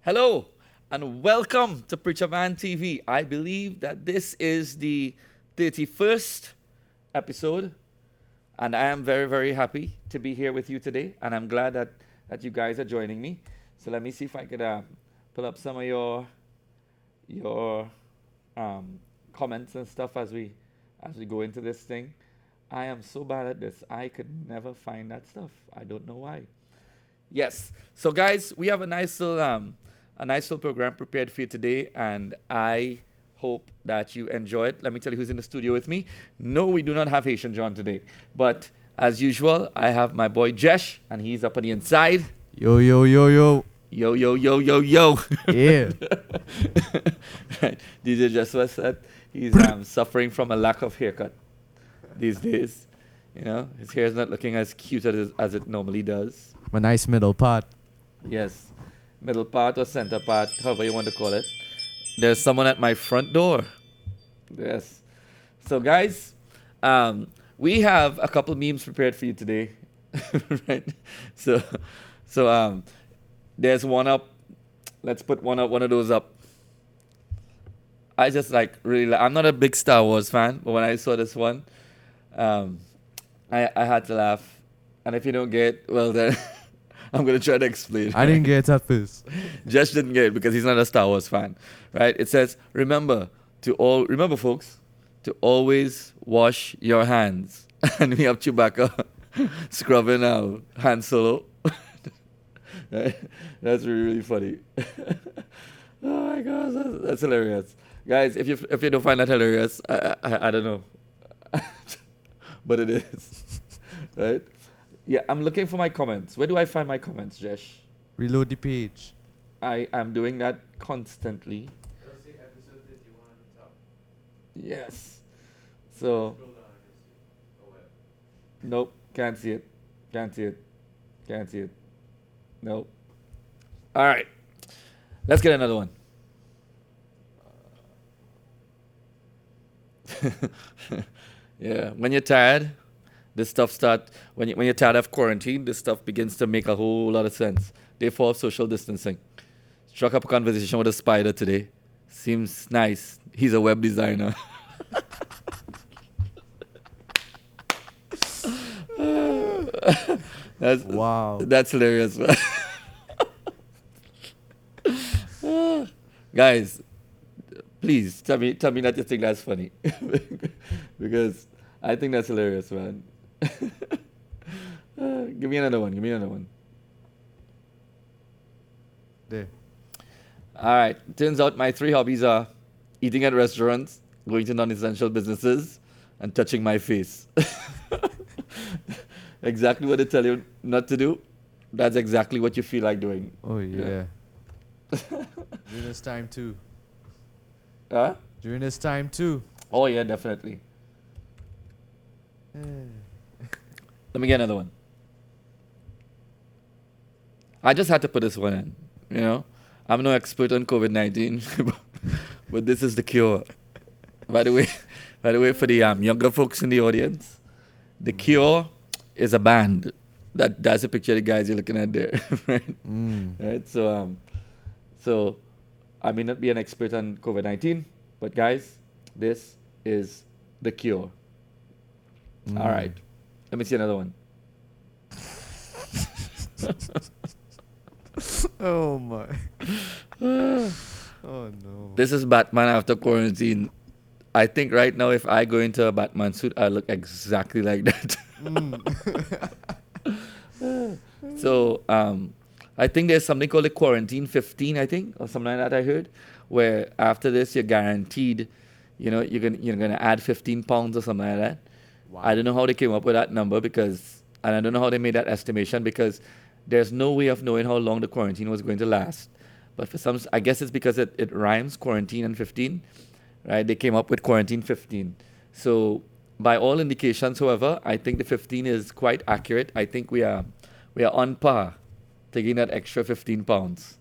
Hello and welcome to Preacher Man TV. I believe that this is the 31st episode, and I am very, very happy to be here with you today. And I'm glad that you guys are joining me. So let me see if I could pull up some of your comments and stuff as we go into this thing. I am so bad at this. I could never find that stuff. I don't know why. Yes. So guys, we have a nice little program prepared for you today, and I hope that you enjoy it. Let me tell you who's in the studio with me. No, we do not have Haitian John today, but as usual, I have my boy Jesh, and he's up on the inside. Yo, yo, yo, yo. Yo, yo, yo, yo, yo. Yeah. Right. DJ just was said he's suffering from a lack of haircut these days. You know, his hair is not looking as cute as it normally does. My nice middle part. Yes, middle part or center part, however you want to call it. There's someone at my front door. Yes. So, guys, we have a couple memes prepared for you today, right? So, so there's one up. Let's put one up. One of those up. I just like really. I'm not a big Star Wars fan, but when I saw this one, um, I had to laugh. And if you don't get, well then, I'm gonna try to explain. I didn't get it at first. Josh didn't get it because he's not a Star Wars fan, right? It says, remember folks, to always wash your hands. And we have Chewbacca scrubbing out Han Solo. Right? That's really, really funny. Oh my gosh, that's hilarious. Guys, if you don't find that hilarious, I don't know. But it is. Right? Yeah, I'm looking for my comments. Where do I find my comments, Jesh? Reload the page. I am doing that constantly. Yes. So, nope, can't see it. Can't see it. Can't see it. Nope. All right. Let's get another one. Yeah, when you're tired, this stuff when you're tired of quarantine, this stuff begins to make a whole lot of sense. Therefore, social distancing. Struck up a conversation with a spider today. Seems nice. He's a web designer. that's Wow. that's hilarious, man. Guys, please tell me that you think that's funny. Because I think that's hilarious, man. Give me another one. Give me another one. There. All right. Turns out my three hobbies are eating at restaurants, going to non-essential businesses, and touching my face. Exactly what they tell you not to do. That's exactly what you feel like doing. Oh, yeah. During this time, too. Huh? During this time, too. Oh yeah, definitely. Let me get another one. I just had to put this one in. You know, I'm no expert on COVID-19, but this is the cure. By the way, for the younger folks in the audience, the Cure is a band. That's a picture of the guys you're looking at there, right? Mm. Right. So I may not be an expert on COVID-19, but guys, this is the Cure. All right. Let me see another one. Oh, my. Oh, no. This is Batman after quarantine. I think right now, if I go into a Batman suit, I look exactly like that. So, I think there's something called a quarantine 15, I think, or something like that. I heard, where after this, you're guaranteed, you're gonna add 15 pounds or something like that. Wow. I don't know how they came up with that number and I don't know how they made that estimation because there's no way of knowing how long the quarantine was going to last. But for some, I guess it's because it rhymes quarantine and 15, right? They came up with quarantine 15. So by all indications, however, I think the 15 is quite accurate. I think we are on par, taking that extra 15 pounds.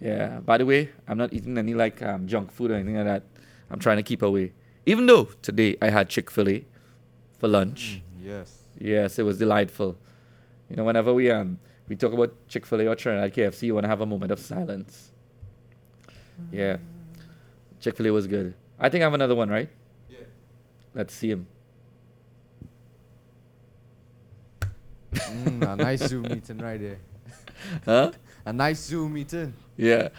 Yeah. By the way, I'm not eating any junk food or anything like that. I'm trying to keep away. Even though today I had Chick-fil-A for lunch. Yes. Yes, it was delightful. You know, whenever we talk about Chick-fil-A or Trinidad KFC, you want to have a moment of silence. Yeah, Chick-fil-A was good. I think I have another one, right? Let's see him. A nice Zoom meeting right there. Huh? A nice Zoom meeting. Yeah.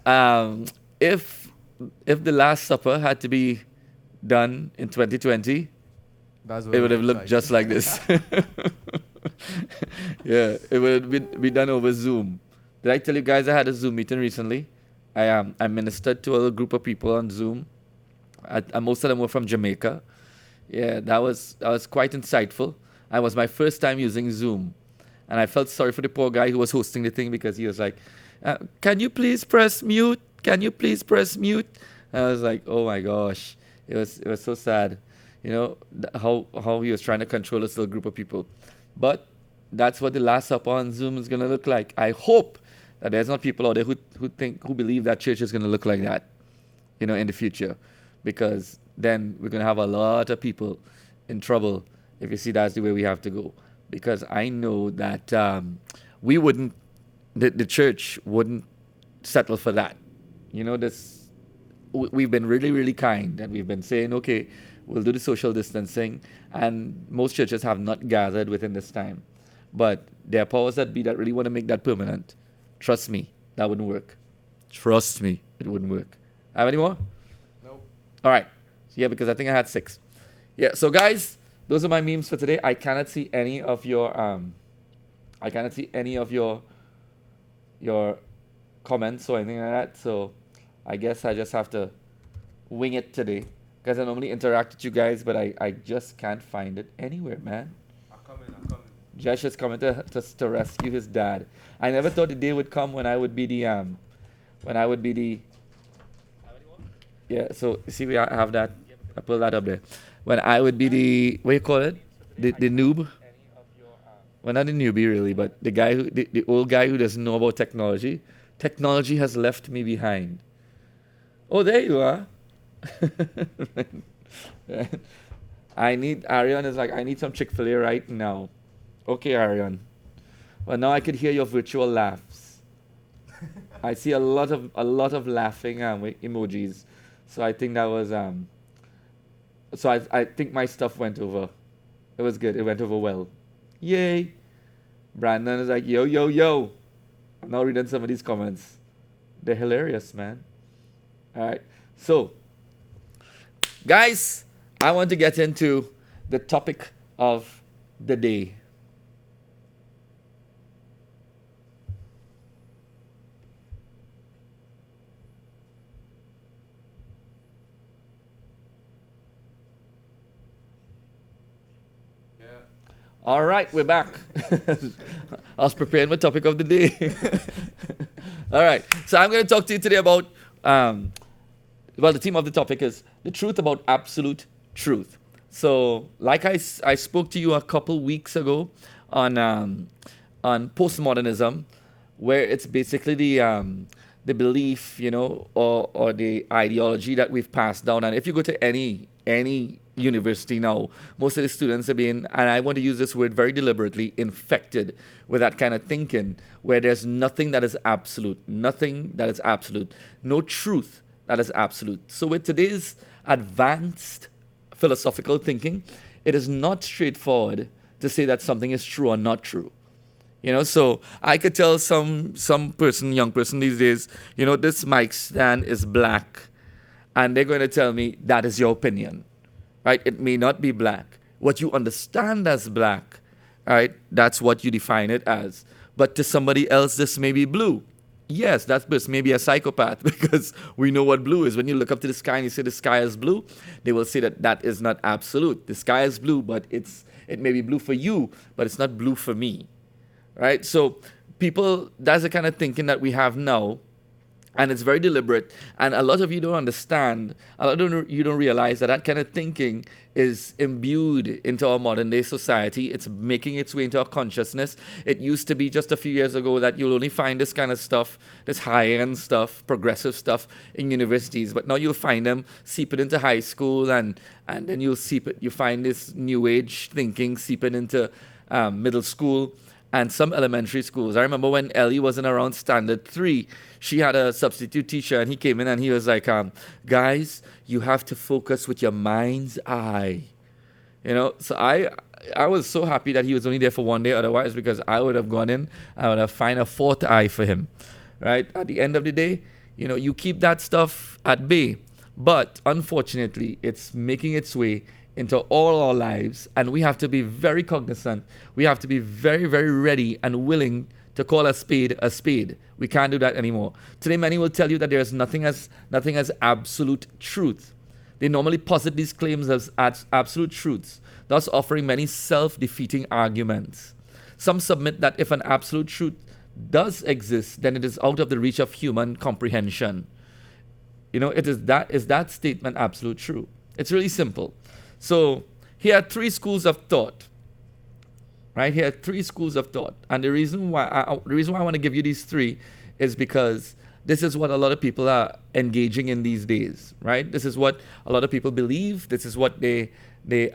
Um, if if the Last Supper had to be done in 2020, That's what it would have looks looked like. just like this. Yeah, it would be done over Zoom. Did I tell you guys I had a Zoom meeting recently? I ministered to a group of people on Zoom. Most of them were from Jamaica. Yeah, that was quite insightful. It was my first time using Zoom, and I felt sorry for the poor guy who was hosting the thing because he was like, "Can you please press mute? Can you please press mute?" And I was like, "Oh my gosh!" It was so sad, how he was trying to control this little group of people, but that's what the Last Supper on Zoom is gonna look like. I hope that there's not people out there who believe that church is gonna look like that, in the future, because then we're gonna have a lot of people in trouble if you see that's the way we have to go. Because I know that we wouldn't, the church wouldn't settle for that. We've been really, really kind, and we've been saying, okay, we'll do the social distancing, and most churches have not gathered within this time. But there are powers that be that really want to make that permanent. Trust me, that wouldn't work. Trust me, it wouldn't work. Have any more? Nope. All right. Yeah, because I think I had 6. Yeah. So guys, those are my memes for today. I cannot see any of your comments or anything like that. So I guess I just have to wing it today because I normally interact with you guys, but I just can't find it anywhere, man. I'm coming. Josh is coming to rescue his dad. I never thought the day would come when I would be the yeah. So see, we have that. I pull that up there. When I would be the, what you call it, the noob. Well, not the newbie really, but the old guy who doesn't know about technology. Technology has left me behind. Oh, there you are. Arion is like, I need some Chick-fil-A right now. Okay, Arion. Well, now I could hear your virtual laughs. I see a lot of laughing emojis. So I think that was so I think my stuff went over. It was good. It went over well. Yay. Brandon is like, yo, yo, yo. I'm now reading some of these comments. They're hilarious, man. All right. So, guys, I want to get into the topic of the day. All right, we're back. I was preparing my topic of the day. All right, so I'm going to talk to you today about, the theme of the topic is the truth about absolute truth. So, like I spoke to you a couple weeks ago on postmodernism, where it's basically the belief, or the ideology that we've passed down. And if you go to any university now, most of the students are being, and I want to use this word very deliberately, infected with that kind of thinking, where there's nothing that is absolute, no truth that is absolute. So with today's advanced philosophical thinking, it is not straightforward to say that something is true or not true. So I could tell some young person these days, this mic stand is black, and they're going to tell me that is your opinion, right? It may not be black. What you understand as black, right? That's what you define it as. But to somebody else, this may be blue. Yes, that person may be a psychopath because we know what blue is. When you look up to the sky and you say the sky is blue, they will say that is not absolute. The sky is blue, but it may be blue for you, but it's not blue for me. Right? So people, that's the kind of thinking that we have now, and it's very deliberate. And a lot of you don't understand, you don't realize that kind of thinking is imbued into our modern day society. It's making its way into our consciousness. It used to be just a few years ago that you'll only find this kind of stuff, this high-end stuff, progressive stuff in universities. But now you'll find them seeping into high school, and then you find this new age thinking seeping into middle school. and some elementary schools. I remember when Ellie was in around standard 3, she had a substitute teacher, and he came in and he was like, guys, you have to focus with your mind's eye. So I was so happy that he was only there for one day, otherwise, because I would have gone in, I would have found a fourth eye for him, right? At the end of the day, you keep that stuff at bay. But unfortunately, it's making its way into all our lives, and we have to be very cognizant. We have to be very, very ready and willing to call a spade a spade. We can't do that anymore. Today, many will tell you that there is nothing as absolute truth. They normally posit these claims as absolute truths, thus offering many self-defeating arguments. Some submit that if an absolute truth does exist, then it is out of the reach of human comprehension. Is that statement absolute true? It's really simple. So here are 3 schools of thought. Right? Here are 3 schools of thought. And the reason why I want to give you these 3 is because this is what a lot of people are engaging in these days, right? This is what a lot of people believe. This is what they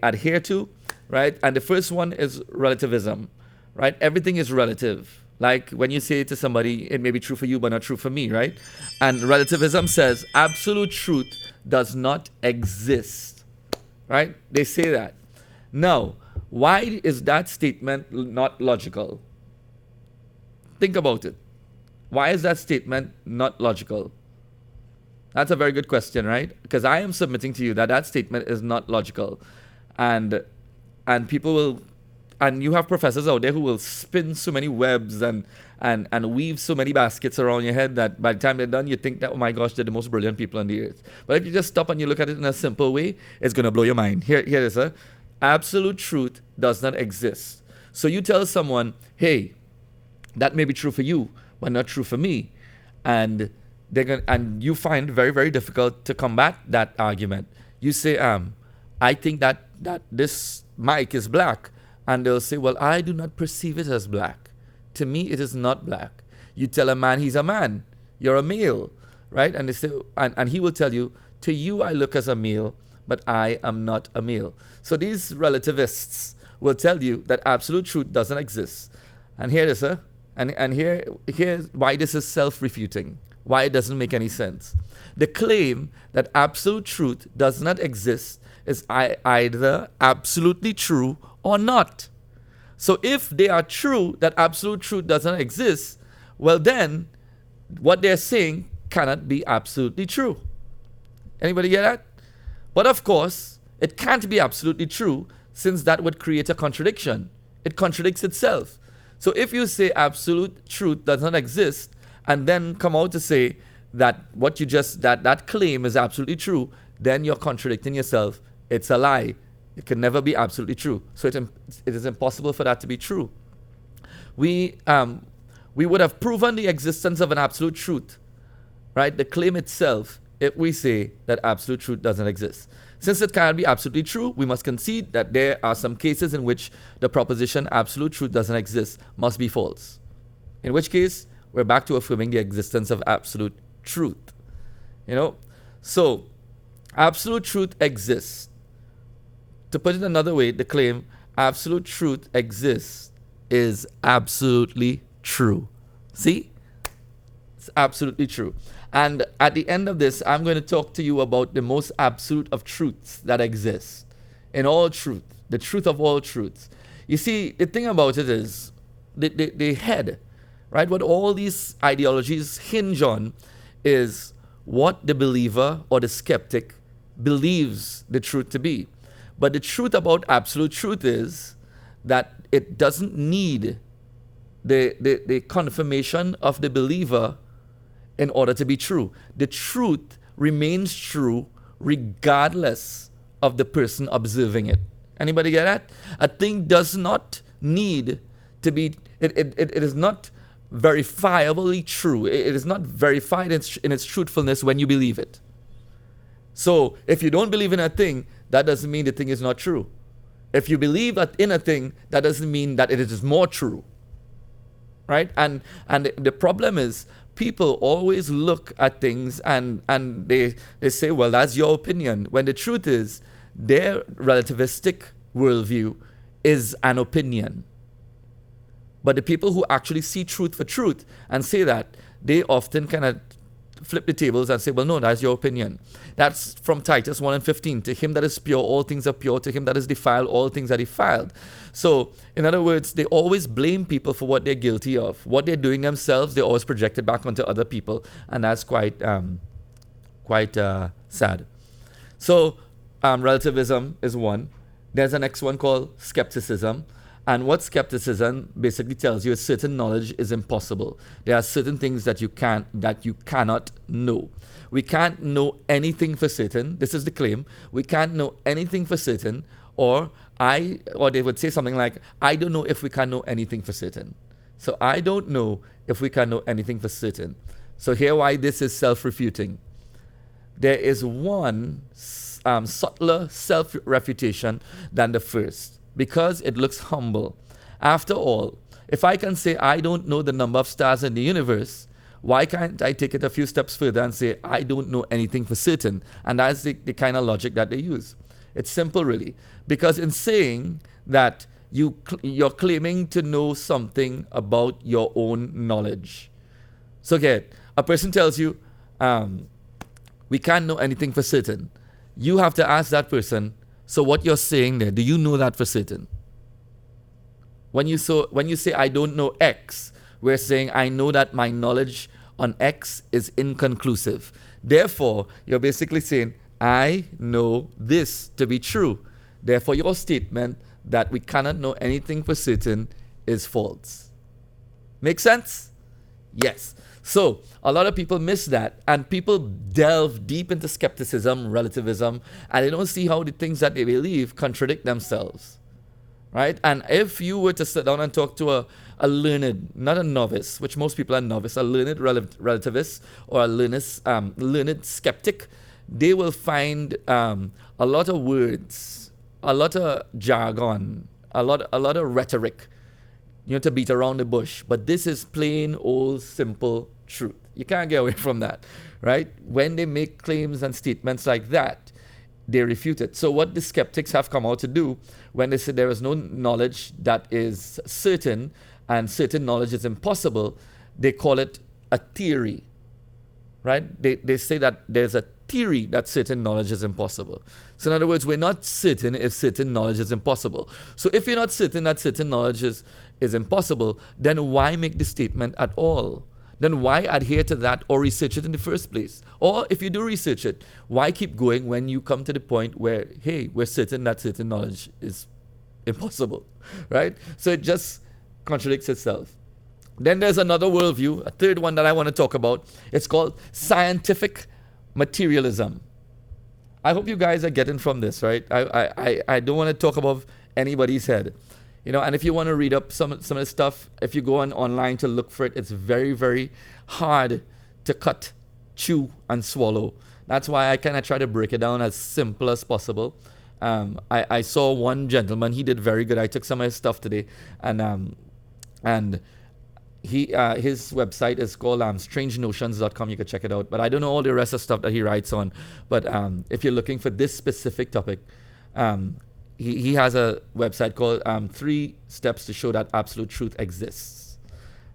adhere to, right? And the first one is relativism, right? Everything is relative. Like when you say to somebody, it may be true for you, but not true for me, right? And relativism says absolute truth does not exist, right? They say that. Now, why is that statement not logical? Think about it. Why is that statement not logical? That's a very good question, right? Because I am submitting to you that statement is not logical. And people will, and you have professors out there who will spin so many webs and weave so many baskets around your head that by the time they're done, you think that, oh my gosh, they're the most brilliant people on the earth. But if you just stop and you look at it in a simple way, it's going to blow your mind. Here it is, sir. Absolute truth does not exist. So you tell someone, hey, that may be true for you, but not true for me. And and you find it very, very difficult to combat that argument. You say, I think that this mic is black. And they'll say, well, I do not perceive it as black. To me, it is not black. You tell a man he's a man. You're a male, right? And they say, and he will tell you, to you I look as a male, but I am not a male. So these relativists will tell you that absolute truth doesn't exist. And here it is, sir. And here's why this is self-refuting, why it doesn't make any sense. The claim that absolute truth does not exist is either absolutely true or not. So if they are true that absolute truth doesn't exist, well then, what they're saying cannot be absolutely true. Anybody get that? But of course, it can't be absolutely true, since that would create a contradiction. It contradicts itself. So if you say absolute truth does not exist, and then come out to say that what you just, that claim is absolutely true, then you're contradicting yourself. It's a lie. It can never be absolutely true. So it is impossible for that to be true. We would have proven the existence of an absolute truth, right? The claim itself, if we say that absolute truth doesn't exist. Since it cannot be absolutely true, we must concede that there are some cases in which the proposition absolute truth doesn't exist must be false. In which case, we're back to affirming the existence of absolute truth. So absolute truth exists. To put it another way, the claim absolute truth exists is absolutely true. See? It's absolutely true. And at the end of this, I'm going to talk to you about the most absolute of truths that exist in all truth, the truth of all truths. You see, the thing about it is, the head, right? What all these ideologies hinge on is what the believer or the skeptic believes the truth to be. But the truth about absolute truth is that it doesn't need the confirmation of the believer in order to be true. The truth remains true regardless of the person observing it. Anybody get that? A thing does not need to be, it is not verifiably true. It is not verified in its truthfulness when you believe it. So if you don't believe in a thing, that doesn't mean the thing is not true. If you believe in a thing, that doesn't mean that it is more true. Right? And the problem is, people always look at things and they say, well, that's your opinion. When the truth is, their relativistic worldview is an opinion. But the people who actually see truth for truth and say that, they often kind of flip the tables and say, well, no, that's your opinion. That's from Titus 1 and 15. To him that is pure, all things are pure. To him that is defiled, all things are defiled. So, in other words, they always blame people for what they're guilty of. What they're doing themselves, they always project it back onto other people. And that's quite sad. So, relativism is one. There's a next one called skepticism. And what skepticism basically tells you is certain knowledge is impossible. There are certain things that you cannot know. We can't know anything for certain. This is the claim. We can't know anything for certain, or they would say something like, I don't know if we can know anything for certain. So I don't know if we can know anything for certain. So here why this is self-refuting. There is one subtler self-refutation than the first, because it looks humble. After all, if I can say I don't know the number of stars in the universe, why can't I take it a few steps further and say I don't know anything for certain? And that's the kind of logic that they use. It's simple, really. Because in saying that you're claiming to know something about your own knowledge. So again, a person tells you, we can't know anything for certain. You have to ask that person, so what you're saying there, do you know that for certain? When you say I don't know X, we're saying I know that my knowledge on X is inconclusive. Therefore, you're basically saying I know this to be true. Therefore, your statement that we cannot know anything for certain is false. Make sense? Yes. So, a lot of people miss that, and people delve deep into skepticism, relativism, and they don't see how the things that they believe contradict themselves, right? And if you were to sit down and talk to a learned, not a novice, which most people are novice, a learned relativist or a learned skeptic, they will find a lot of words, a lot of jargon, a lot of rhetoric, to beat around the bush. But this is plain old simple truth. You can't get away from that, right? When they make claims and statements like that, they refute it. So what the skeptics have come out to do when they say there is no knowledge that is certain and certain knowledge is impossible, they call it a theory, right? They say that there's a theory that certain knowledge is impossible. So in other words, we're not certain if certain knowledge is impossible. So if you're not certain that certain knowledge is impossible, then why make the statement at all? Then why adhere to that or research it in the first place? Or if you do research it, why keep going when you come to the point where, hey, we're certain that certain knowledge is impossible, right? So it just contradicts itself. Then there's another worldview, a third one that I want to talk about. It's called scientific materialism. I hope you guys are getting from this, right? I don't want to talk above anybody's head. And if you want to read up some of the stuff, if you go online to look for it, it's very, very hard to cut, chew, and swallow. That's why I kind of try to break it down as simple as possible. I saw one gentleman, he did very good. I took some of his stuff today, and his website is called strangenotions.com. You can check it out. But I don't know all the rest of stuff that he writes on. But if you're looking for this specific topic, he has a website called 3 Steps to Show That Absolute Truth Exists.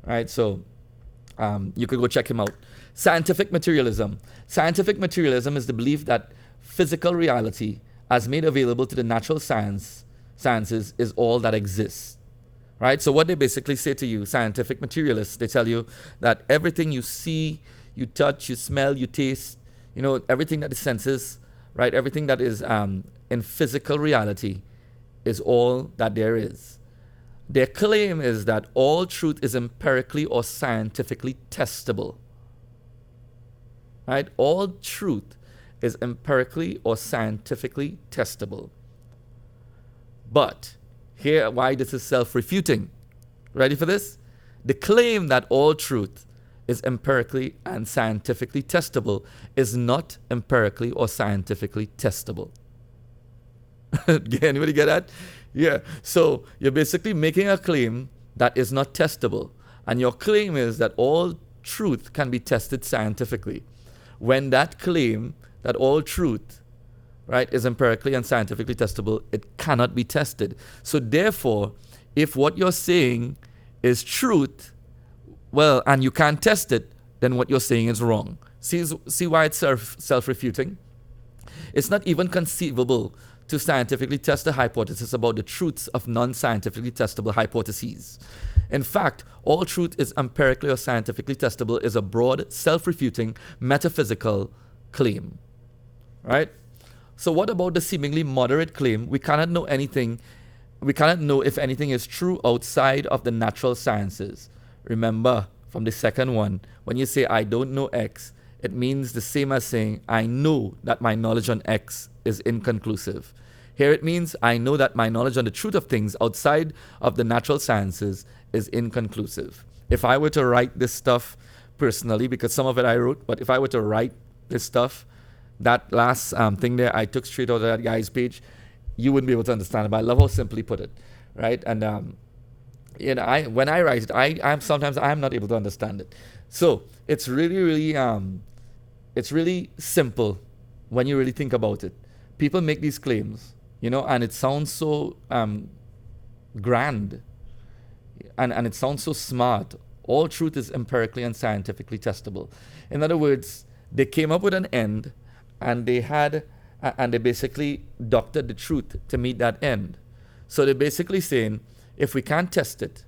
Right? So you could go check him out. Scientific materialism. Scientific materialism is the belief that physical reality, as made available to the natural sciences, is all that exists. Right? So what they basically say to you, scientific materialists, they tell you that everything you see, you touch, you smell, you taste, everything that the senses, right? Everything that is in physical reality is all that there is. Their claim is that all truth is empirically or scientifically testable. Right? All truth is empirically or scientifically testable. But here, why this is self-refuting. Ready for this? The claim that all truth is empirically and scientifically testable is not empirically or scientifically testable. Anybody get that? Yeah. So you're basically making a claim that is not testable. And your claim is that all truth can be tested scientifically. When that claim that all truth, right, is empirically and scientifically testable, it cannot be tested. So therefore, if what you're saying is truth, well, and you can't test it, then what you're saying is wrong. See why it's self-refuting? It's not even conceivable to scientifically test a hypothesis about the truths of non-scientifically testable hypotheses. In fact, all truth is empirically or scientifically testable is a broad, self-refuting, metaphysical claim. Right? So what about the seemingly moderate claim we cannot know if anything is true outside of the natural sciences? Remember, from the second one, when you say I don't know X, it means the same as saying I know that my knowledge on X is inconclusive. Here it means I know that my knowledge on the truth of things outside of the natural sciences is inconclusive. If I were to write this stuff personally, because some of it I wrote, but if I were to write this stuff, that last thing there I took straight out of that guy's page, you wouldn't be able to understand it. But I love how simply put it, right? And when I write it, I'm sometimes not able to understand it. So it's really it's really simple when you really think about it. People make these claims, and it sounds so grand, and it sounds so smart. All truth is empirically and scientifically testable. In other words, they came up with an end, and they basically doctored the truth to meet that end. So they're basically saying, if we can't test it,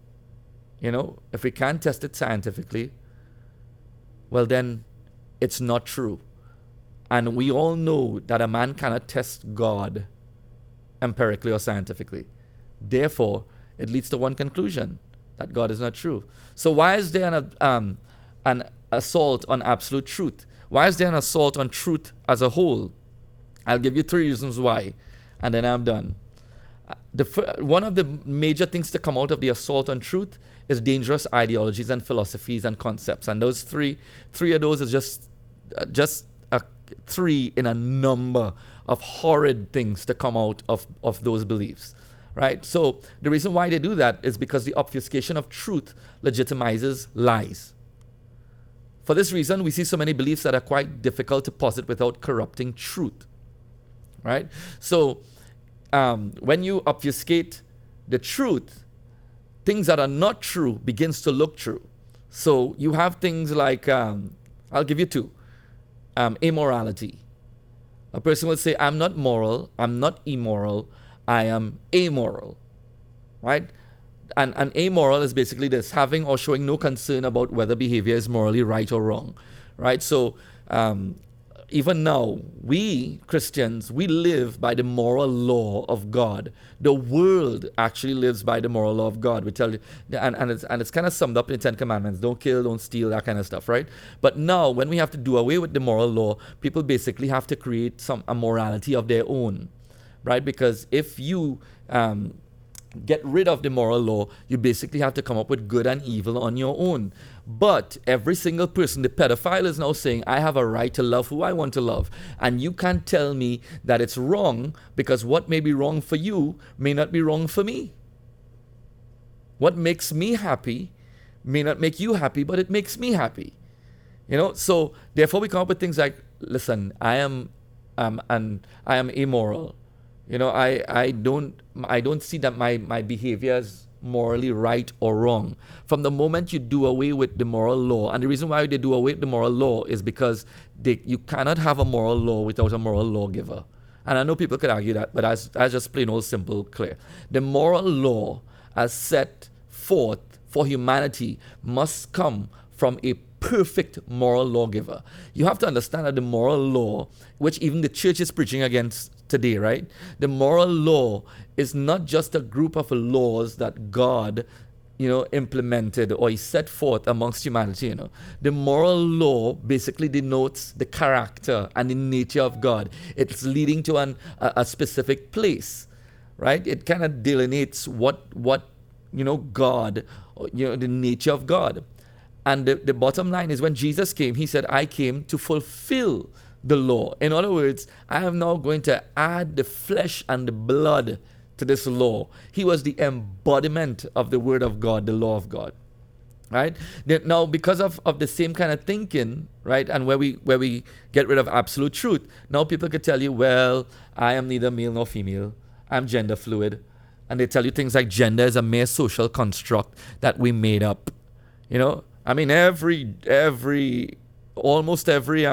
if we can't test it scientifically, well then it's not true. And we all know that a man cannot test God empirically or scientifically. Therefore, it leads to one conclusion, that God is not true. So why is there an assault on absolute truth? Why is there an assault on truth as a whole? I'll give you 3 reasons why, and then I'm done. One of the major things to come out of the assault on truth is dangerous ideologies and philosophies and concepts. And those three of those is just three in a number of horrid things to come out of those beliefs, right? So the reason why they do that is because the obfuscation of truth legitimizes lies. For this reason, we see so many beliefs that are quite difficult to posit without corrupting truth, right? So when you obfuscate the truth, things that are not true begins to look true. So you have things like, I'll give you two. Amorality. A person will say, I'm not moral, I'm not immoral, I am amoral, right? And amoral is basically this, having or showing no concern about whether behavior is morally right or wrong, right? So even now, we Christians, we live by the moral law of God. The world actually lives by the moral law of God. We tell you, and it's kind of summed up in the Ten Commandments: don't kill, don't steal, that kind of stuff, right? But now, when we have to do away with the moral law, people basically have to create a morality of their own, right? Because if you get rid of the moral law, you basically have to come up with good and evil on your own. But every single person, the pedophile is now saying, I have a right to love who I want to love. And you can't tell me that it's wrong, because what may be wrong for you may not be wrong for me. What makes me happy may not make you happy, but it makes me happy. So therefore we come up with things like, listen, I am immoral. I don't see that my behavior is morally right or wrong. From the moment you do away with the moral law, and the reason why they do away with the moral law is because you cannot have a moral law without a moral lawgiver. And I know people could argue that, but I just plain old simple clear. The moral law as set forth for humanity must come from a perfect moral lawgiver. You have to understand that the moral law, which even the church is preaching against today, right? The moral law is not just a group of laws that God, implemented or he set forth amongst humanity. The moral law basically denotes the character and the nature of God. It's leading to a specific place, right? It kind of delineates what God, the nature of God. And the bottom line is, when Jesus came, he said, I came to fulfill the law. In other words, I am now going to add the flesh and the blood to this law. He was the embodiment of the word of God, the law of God. Right? Now, because of the same kind of thinking, right, and where we get rid of absolute truth, now people could tell you, well, I am neither male nor female. I'm gender fluid. And they tell you things like gender is a mere social construct that we made up. You know, I mean, almost every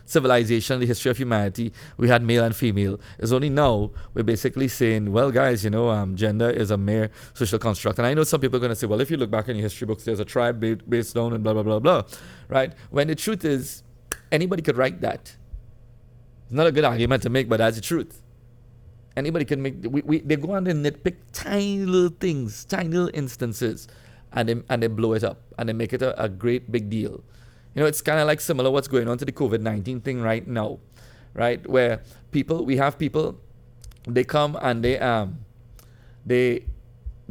civilization in the history of humanity, we had male and female. It's only now we're basically saying, well, guys, gender is a mere social construct. And I know some people are going to say, well, if you look back in your history books, there's a tribe based down and blah, blah, blah, blah, right? When the truth is, anybody could write that. It's not a good argument to make, but that's the truth. Anybody can make, they go on and nitpick tiny little things, tiny little instances, and they blow it up, and they make it a great big deal. It's kind of like similar what's going on to the COVID-19 thing right now, right? Where we have people, they come and they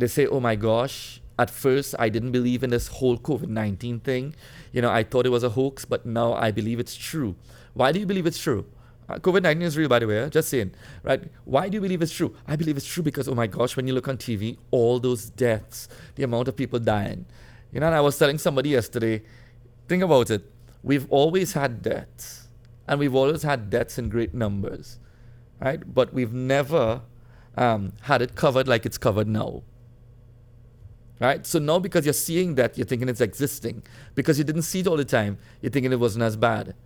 say, oh my gosh, at first I didn't believe in this whole COVID-19 thing. I thought it was a hoax, but now I believe it's true. Why do you believe it's true? COVID-19 is real, by the way, just saying, right? Why do you believe it's true? I believe it's true because, oh my gosh, when you look on TV, all those deaths, the amount of people dying. And I was telling somebody yesterday, think about it. We've always had deaths, and we've always had deaths in great numbers, right? But we've never had it covered like it's covered now, right? So now because you're seeing that, you're thinking it's existing. Because you didn't see it all the time, you're thinking it wasn't as bad.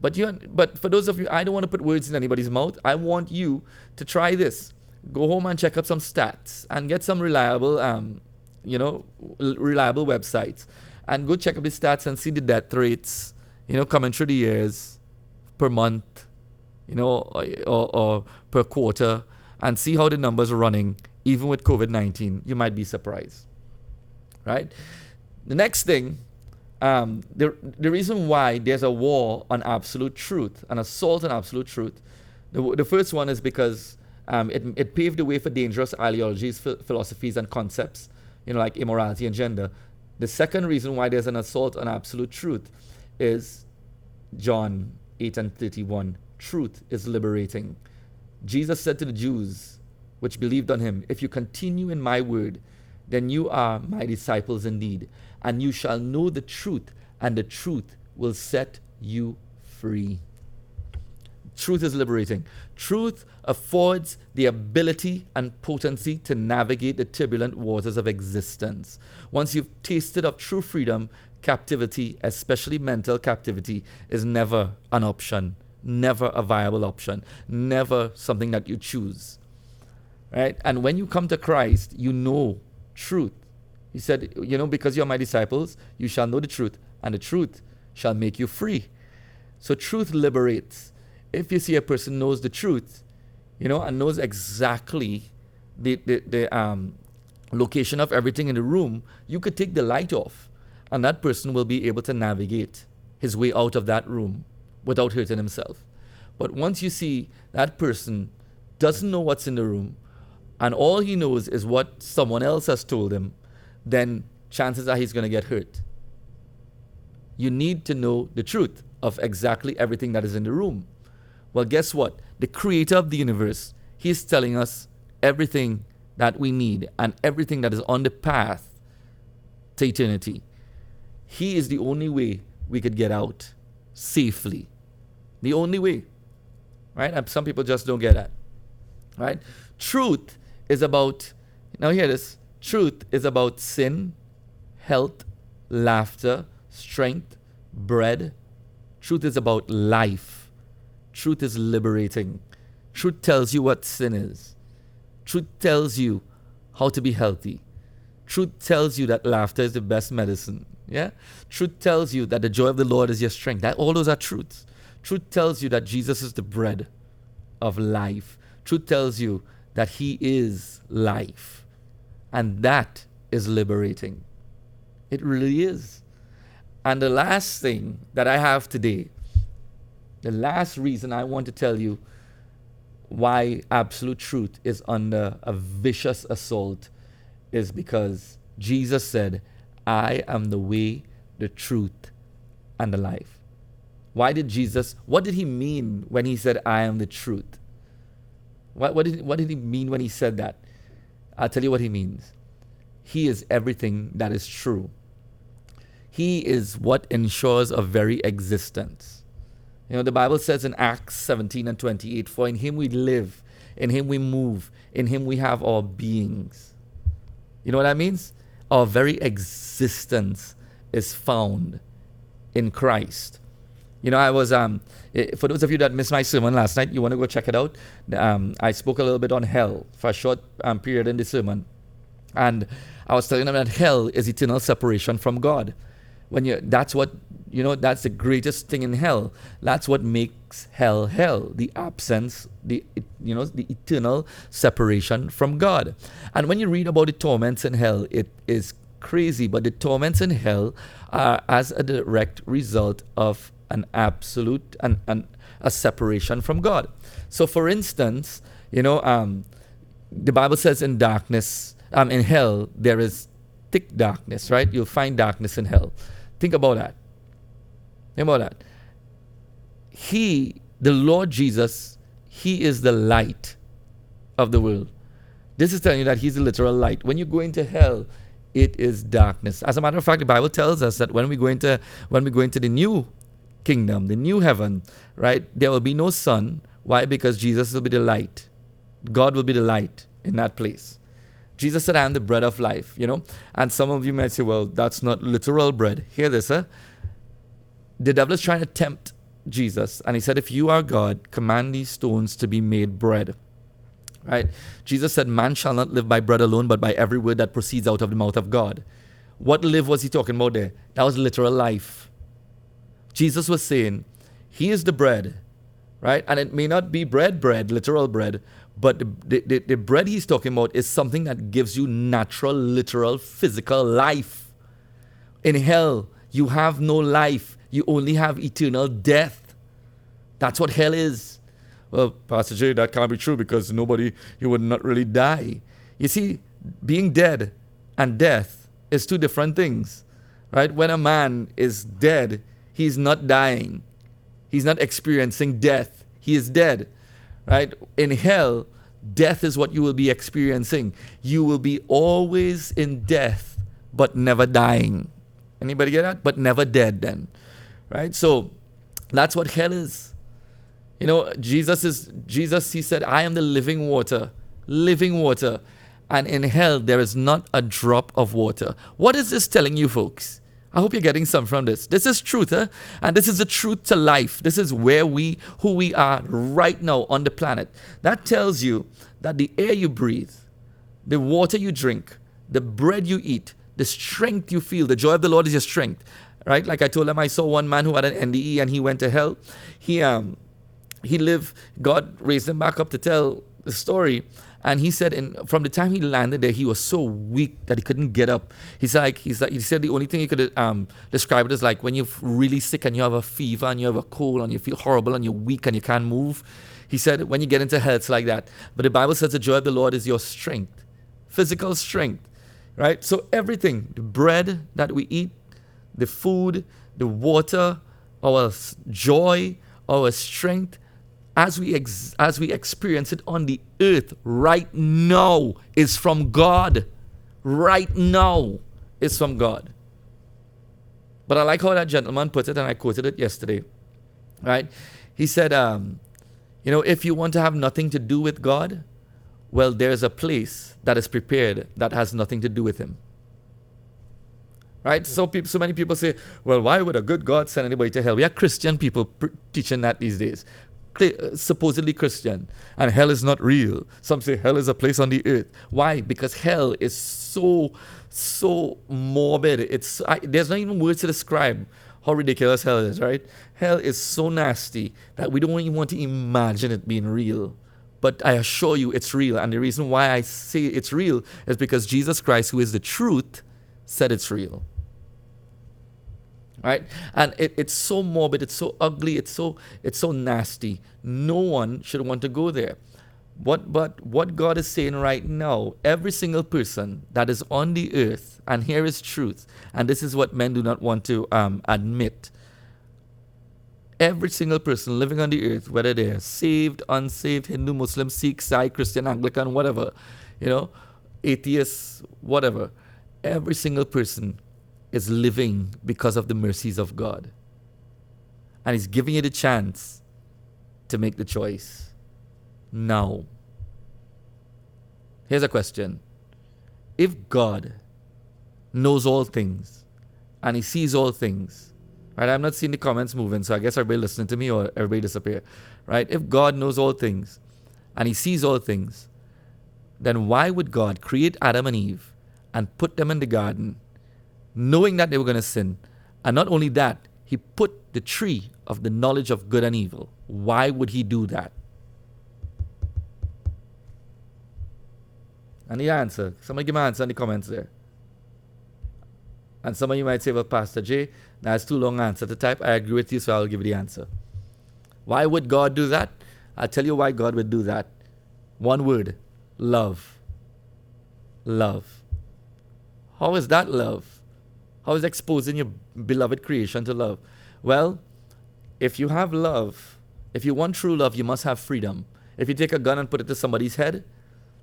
But for those of you, I don't want to put words in anybody's mouth. I want you to try this. Go home and check up some stats and get some reliable, reliable websites. And go check up the stats and see the death rates, coming through the years, per month, or per quarter, and see how the numbers are running, even with COVID-19. You might be surprised, right? The next thing, the reason why there's a war on absolute truth, an assault on absolute truth, the first one is because it paved the way for dangerous ideologies, philosophies, and concepts, like immorality and gender. The second reason why there's an assault on absolute truth is John 8:31. Truth is liberating. Jesus said to the Jews, which believed on him, if you continue in my word, then you are my disciples indeed, and you shall know the truth, and the truth will set you free. Truth is liberating. Truth affords the ability and potency to navigate the turbulent waters of existence. Once you've tasted of true freedom, captivity, especially mental captivity, is never an option, never a viable option, never something that you choose. Right? And when you come to Christ, you know truth. He said, because you're my disciples, you shall know the truth, and the truth shall make you free. So truth liberates. If you see a person knows the truth, and knows exactly the location of everything in the room, you could take the light off, and that person will be able to navigate his way out of that room without hurting himself. But once you see that person doesn't know what's in the room, and all he knows is what someone else has told him, then chances are he's going to get hurt. You need to know the truth of exactly everything that is in the room. Well, guess what? The creator of the universe, he's telling us everything that we need and everything that is on the path to eternity. He is the only way we could get out safely. The only way. Right? And some people just don't get that. Right? Truth is about, now hear this, truth is about sin, health, laughter, strength, bread. Truth is about life. Truth is liberating. Truth tells you what sin is. Truth tells you how to be healthy. Truth tells you that laughter is the best medicine. Yeah? Truth tells you that the joy of the Lord is your strength. All those are truths. Truth tells you that Jesus is the bread of life. Truth tells you that he is life. And that is liberating. It really is. And the last thing that I have today, the last reason I want to tell you why absolute truth is under a vicious assault is because Jesus said, I am the way, the truth, and the life. What did he mean when he said, I am the truth? What did he mean when he said that? I'll tell you what he means. He is everything that is true. He is what ensures our very existence. The Bible says in Acts 17:28, for in him we live, in him we move, In him we have our beings. You know what that means? Our very existence is found in Christ. You know, I was, for those of you that missed my sermon last night, you want to go check it out. I spoke a little bit on hell for a short period in the sermon. And I was telling them that hell is eternal separation from God. That's the greatest thing in hell. That's what makes hell hell. The absence, the eternal separation from God. And when you read about the torments in hell, it is crazy. But the torments in hell are as a direct result of an absolute and a separation from God. So, for instance, the Bible says in darkness, in hell, there is thick darkness, right? You'll find darkness in hell. Think about that. The Lord Jesus, he is the light of the world. This is telling you that he's the literal light. When you go into hell, it is darkness. As a matter of fact, the Bible tells us that when we go into the new kingdom, the new heaven, right, there will be no sun. Why? Because Jesus will be the light. God will be the light in that place. Jesus said, I am the bread of life, And some of you might say, well, that's not literal bread. Hear this, The devil is trying to tempt Jesus. And he said, if you are God, command these stones to be made bread. Right? Jesus said, man shall not live by bread alone, but by every word that proceeds out of the mouth of God. What live was he talking about there? That was literal life. Jesus was saying, he is the bread, right? And it may not be bread, literal bread, but the bread he's talking about is something that gives you natural, literal, physical life. In hell, you have no life. You only have eternal death. That's what hell is. Well, Pastor Jay, that can't be true because you would not really die. You see, being dead and death is two different things, right? When a man is dead, he's not dying. He's not experiencing death. He is dead, right? In hell, death is what you will be experiencing. You will be always in death, but never dying. Anybody get that? But never dead then, right? So that's what hell is. Jesus, he said, I am the living water. And in hell, there is not a drop of water. What is this telling you, folks? I hope you're getting some from this. This is truth, and this is the truth to life. This is who we are right now on the planet. That tells you that the air you breathe, the water you drink, the bread you eat, the strength you feel, the joy of the Lord is your strength, right? Like I told them, I saw one man who had an NDE and he went to hell. He lived, God raised him back up to tell the story. And he said, from the time he landed there, he was so weak that he couldn't get up. He said the only thing he could describe it as like when you're really sick and you have a fever and you have a cold and you feel horrible and you're weak and you can't move. He said, when you get into hell, it's like that. But the Bible says the joy of the Lord is your strength, physical strength, right? So everything, the bread that we eat, the food, the water, our joy, our strength, as we experience it on the earth right now is from God. Right now is from God. But I like how that gentleman put it, and I quoted it yesterday. Right? He said, if you want to have nothing to do with God, well, there's a place that is prepared that has nothing to do with him. Right? So many people say, well, why would a good God send anybody to hell? We have Christian people teaching that these days. Supposedly Christian, and hell is not real. Some say hell is a place on the earth. Why? Because hell is so morbid. There's not even words to describe how ridiculous hell is, right? Hell is so nasty that we don't even want to imagine it being real. But I assure you it's real. And the reason why I say it's real is because Jesus Christ, who is the truth, said it's real. Right? And it's so morbid, it's so ugly, it's so nasty. No one should want to go there. But what God is saying right now, every single person that is on the earth, and here is truth, and this is what men do not want to admit. Every single person living on the earth, whether they're saved, unsaved, Hindu, Muslim, Sikh, Sai, Christian, Anglican, whatever, atheist, whatever, every single person is living because of the mercies of God. And he's giving you the chance to make the choice now. Here's a question. If God knows all things and he sees all things, right? I'm not seeing the comments moving, so I guess everybody listening to me or everybody disappear, right? If God knows all things and he sees all things, then why would God create Adam and Eve and put them in the garden knowing that they were going to sin? And not only that, he put the tree of the knowledge of good and evil. Why would he do that? I need an answer. Somebody give me an answer in the comments there. And some of you might say, well, Pastor J, that's too long an answer to type. I agree with you, so I'll give you the answer. Why would God do that? I'll tell you why God would do that. One word. Love. Love. How is that love? How is exposing your beloved creation to love? Well, if you have love, if you want true love, you must have freedom. If you take a gun and put it to somebody's head,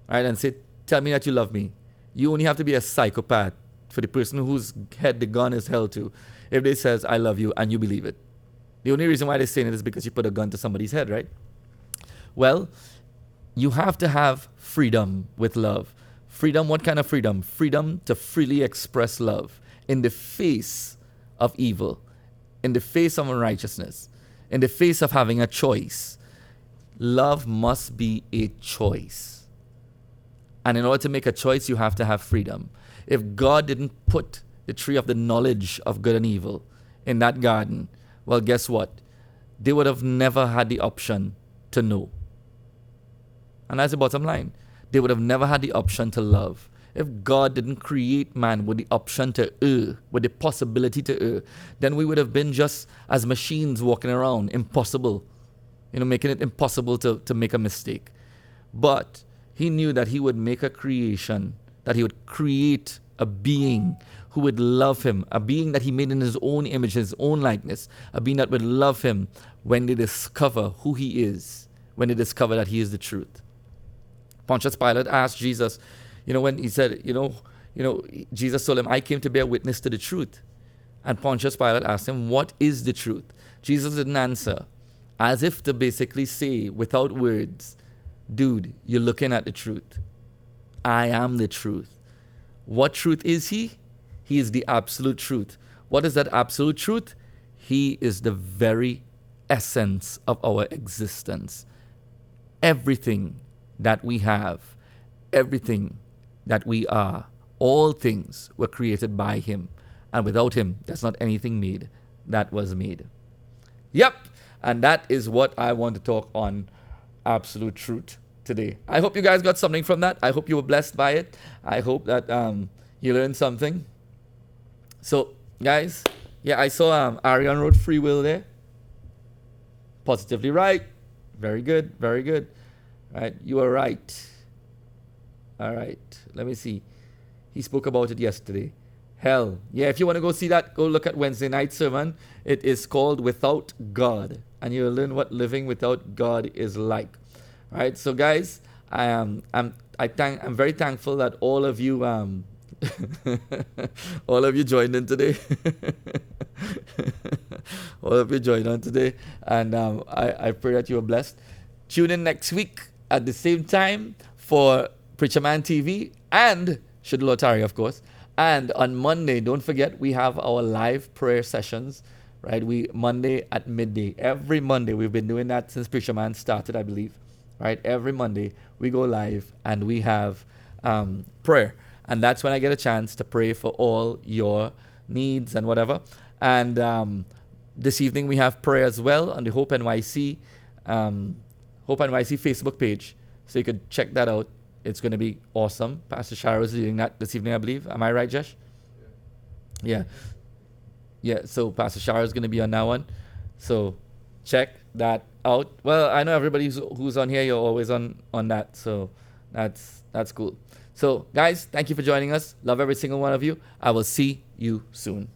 right, and say, tell me that you love me, you only have to be a psychopath for the person whose head the gun is held to if they says, I love you, and you believe it. The only reason why they're saying it is because you put a gun to somebody's head, right? Well, you have to have freedom with love. Freedom, what kind of freedom? Freedom to freely express love in the face of evil, in the face of unrighteousness, in the face of having a choice. Love must be a choice. And in order to make a choice, you have to have freedom. If God didn't put the tree of the knowledge of good and evil in that garden, well, guess what? They would have never had the option to know. And that's the bottom line. They would have never had the option to love. If God didn't create man with the option to err, with the possibility to err, then we would have been just as machines walking around, impossible, making it impossible to make a mistake. But he knew that he would make a creation, that he would create a being who would love him, a being that he made in his own image, his own likeness, a being that would love him when they discover who he is, when they discover that he is the truth. Pontius Pilate asked Jesus, when he said, Jesus told him, I came to bear witness to the truth. And Pontius Pilate asked him, what is the truth? Jesus didn't answer, as if to basically say, without words, dude, you're looking at the truth. I am the truth. What truth is he? He is the absolute truth. What is that absolute truth? He is the very essence of our existence. Everything that we have, everything that we are, all things were created by him. And without him, there's not anything made that was made. Yep. And that is what I want to talk on absolute truth today. I hope you guys got something from that. I hope you were blessed by it. I hope that you learned something. So, guys, yeah, I saw Ariane wrote free will there. Positively right. Very good. Very good. Right, you are right. All right, let me see. He spoke about it yesterday. Hell, yeah, if you want to go see that, go look at Wednesday night sermon. It is called Without God, and you'll learn what living without God is like. All right, so guys, I'm very thankful that all of you all of you joined in today. All of you joined on today, and I pray that you are blessed. Tune in next week at the same time for Preacher Man TV and Shadul Otari, of course. And on Monday, don't forget, we have our live prayer sessions, right? Monday at midday. Every Monday, we've been doing that since Preacher Man started, I believe, right? Every Monday, we go live and we have prayer. And that's when I get a chance to pray for all your needs and whatever. And this evening, we have prayer as well on the Hope NYC Facebook page, so you could check that out. It's going to be awesome. Pastor Shara is leading that this evening, I believe. Am I right, Josh? Yeah. So Pastor Shara is going to be on that one. So check that out. Well, I know everybody who's on here, you're always on that. So that's cool. So guys, thank you for joining us. Love every single one of you. I will see you soon.